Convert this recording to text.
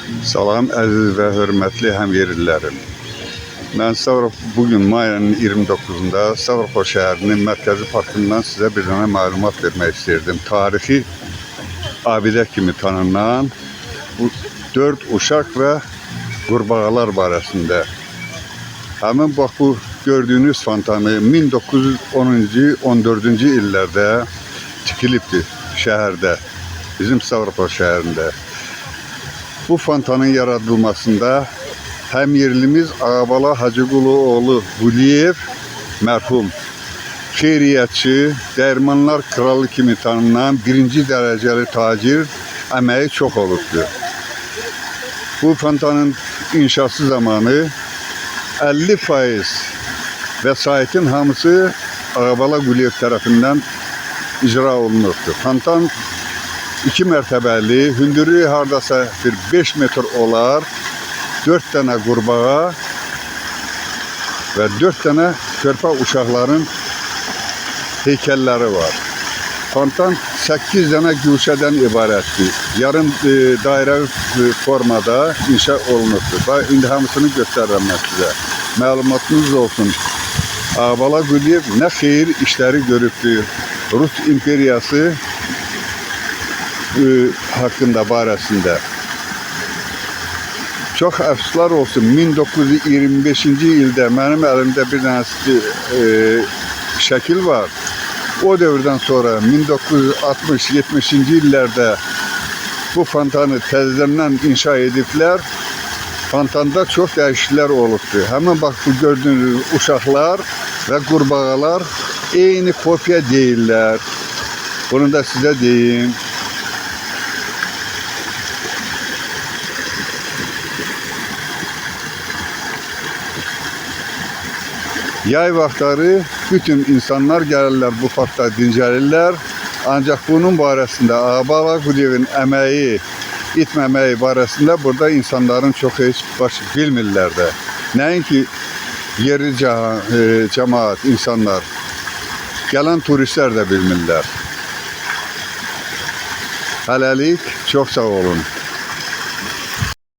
Salam əziz və hörmətli həmyerlilərim. Mən bugün mayın 29-da Stavropol şəhərinin mərkəzi parkından sizə bir dənə məlumat vermək istəyirdim. Tarixi abidə kimi tanınan bu 4 uşaq və qurbağalar barəsində. Həmin bax bu gördüyünüz fontanı 1910-cu, 14-cü illərdə tikilibdir şəhərdə, bizim Stavropol şəhərində. Bu fontanın yaradılmasında həm yerlimiz Ağabala Hacıquluoğlu Quliyev mərhum xeyriyyətçi, dəyirmanlar kralı kimi tanınan birinci dərəcəli tacir əməyi çox olubdur. Bu fontanın inşası zamanı 50% vəsaitin hamısı Ağabala Quliyev tərəfindən icra olunubdur. Fontan 2 mərtəbəli, hündürlüyü hardasa bir 5 metr olar, 4 dənə qurbağa və 4 dənə körpə uşaqların heykəlləri var. Fontan 8 dənə güşədən ibarətdir. Yarım dairə formada inşa olunubdur. İndi hamısını göstərirəm mən sizə. Məlumatınız olsun. Ağabala Quliyev nə xeyir işləri görübdür. Rus imperiyası hakkında barəsində. Çox əfsuslar olsun, 1925-ci ildə mənim əlimdə bir dənə şəkil var. O dövrdən sonra 1960-70-ci illərdə bu fontanı təzədən inşa ediblər. Fontanda çox dəyişikliklər olubdur. Həmin bax bu gördüyünüz uşaqlar və qurbağalar eyni kopya deyirlər. Bunu da sizə deyim. Yay vaxtları bütün insanlar gəlirlər bu parkda dincəlirlər. Ancaq bunun barəsində Ağabala Quliyevin əməyi, itməməyi barəsində burada insanların çox heç baş bilmirlər də. Nəinki yerli cəmaat, insanlar, gələn turistlər də bilmirlər. Hələlik çox sağ olun.